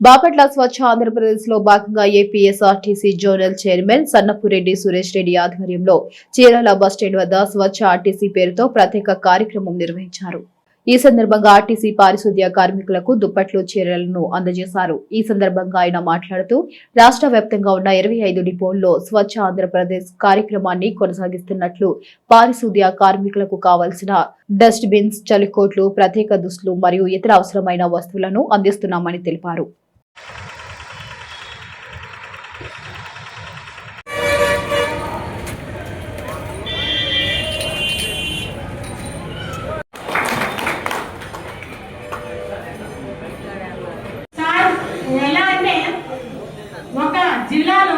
బాపట్ల స్వచ్ఛ ఆంధ్రప్రదేశ్ లో భాగంగా APSRTC zonal chairman Sannapureddy Suresh Reddy ఆధ్వర్యంలో చీరాల బస్టాండ్ వద్ద స్వచ్ఛ ఆర్టీసీ పేరుతో ప్రత్యేక కార్యక్రమం నిర్వహించారు. ఈ సందర్భంగా ఆర్టీసీ పారిశుద్ధ్య కార్మికులకు దుప్పట్లు, చీరలను అందజేశారు. ఈ సందర్భంగా ఆయన మాట్లాడుతూ రాష్ట్ర వ్యాప్తంగా ఉన్న 25 డిపోల్లో స్వచ్ఛ ఆంధ్రప్రదేశ్ కార్యక్రమాన్ని కొనసాగిస్తున్నట్లు, పారిశుద్ధ్య కార్మికులకు కావాల్సిన డస్ట్ బిన్స్, చలికోట్లు, ప్రత్యేక దుస్తులు మరియు ఇతర అవసరమైన వస్తువులను అందిస్తున్నామని తెలిపారు. ఒక జిల్లాలో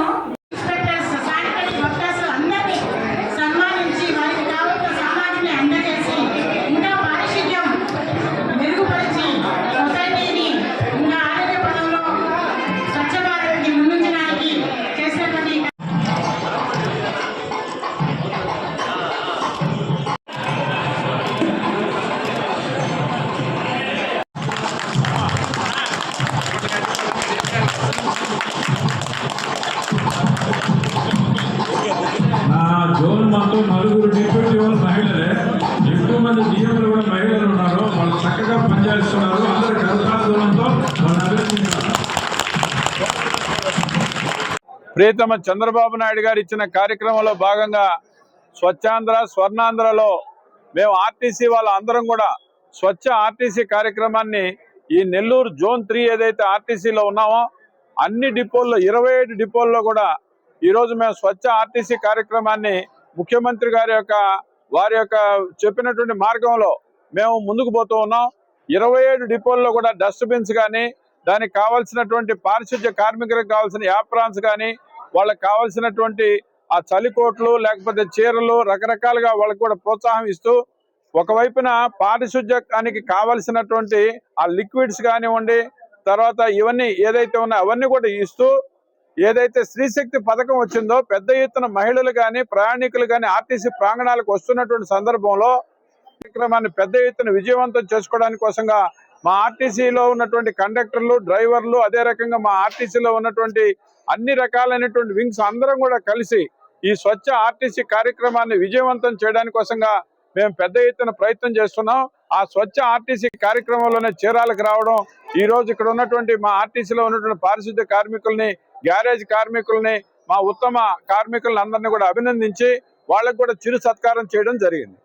ఇన్స్పెక్టర్స్, శానిటరీ వర్కర్స్ అందరినీ సన్మానించి వారికి కావాల్సిన సామాగ్రిని అందజేసి ఇంకా పారిశుద్ధ్యం మెరుగుపరిచి సొసైటీని ఇంకా ఆరోగ్య పదంలో స్వచ్ఛ భారత్ని ముందుంచడానికి చేసినటువంటి జోన్ మొత్తం నలుగురు డిప్యూటీ వాళ్ళు మహిళలే, ఎక్కువ మంది డిఎంలు కూడా మహిళలు ఉన్నారు. వాళ్ళు చక్కగా పనిచేస్తున్నారు. అందరు కరతాళంతో ప్రియతమ చంద్రబాబు నాయుడు గారు ఇచ్చిన కార్యక్రమంలో భాగంగా స్వచ్ఛాంధ్ర, స్వర్ణాంధ్రలో మేము ఆర్టీసీ వాళ్ళ అందరం కూడా స్వచ్ఛ ఆర్టీసీ కార్యక్రమాన్ని ఈ నెల్లూరు జోన్ 3 ఏదైతే ఆర్టీసీలో ఉన్నామో అన్ని డిపోల్లో 25 డిపోల్లో కూడా ఈరోజు మేము స్వచ్ఛ ఆర్టీసీ కార్యక్రమాన్ని ముఖ్యమంత్రి గారి వారి చెప్పినటువంటి మార్గంలో మేము ముందుకు పోతూ ఉన్నాం. 27 డిపోల్లో కూడా డస్ట్బిన్స్ కానీ, దానికి కావాల్సినటువంటి పారిశుద్ధ్య కార్మికులకు కావాల్సిన యాప్రాన్స్ కానీ, వాళ్ళకి కావాల్సినటువంటి ఆ చలికోట్లు లేకపోతే చీరలు రకరకాలుగా వాళ్ళకి కూడా ప్రోత్సాహం ఇస్తూ, ఒకవైపున పారిశుద్ధ్యానికి కావాల్సినటువంటి ఆ లిక్విడ్స్ కానివ్వండి, తర్వాత ఇవన్నీ ఏదైతే ఉన్నాయో అవన్నీ కూడా ఇస్తూ, ఏదైతే స్త్రీశక్తి పథకం వచ్చిందో పెద్ద ఎత్తున మహిళలు కానీ, ప్రయాణికులు కానీ ఆర్టీసీ ప్రాంగణాలకు వస్తున్నటువంటి సందర్భంలో కార్యక్రమాన్ని పెద్ద ఎత్తున విజయవంతం చేసుకోవడానికి కోసంగా మా ఆర్టీసీలో ఉన్నటువంటి కండక్టర్లు, డ్రైవర్లు, అదే రకంగా మా ఆర్టీసీలో ఉన్నటువంటి అన్ని రకాలైనటువంటి వింగ్స్ అందరం కూడా కలిసి ఈ స్వచ్ఛ ఆర్టీసీ కార్యక్రమాన్ని విజయవంతం చేయడానికి కోసంగా మేము పెద్ద ఎత్తున ప్రయత్నం చేస్తున్నాం. ఆ స్వచ్ఛ ఆర్టీసీ కార్యక్రమంలోనే చీరాలకు రావడం, ఈ రోజు ఇక్కడ ఉన్నటువంటి మా ఆర్టీసీలో ఉన్నటువంటి పారిశుద్ధ్య కార్మికుల్ని, గ్యారేజ్ కార్మికుల్ని, మా ఉత్తమ కార్మికులను అందరినీ కూడా అభినందించి వాళ్ళకు కూడా చిరు సత్కారం చేయడం జరిగింది.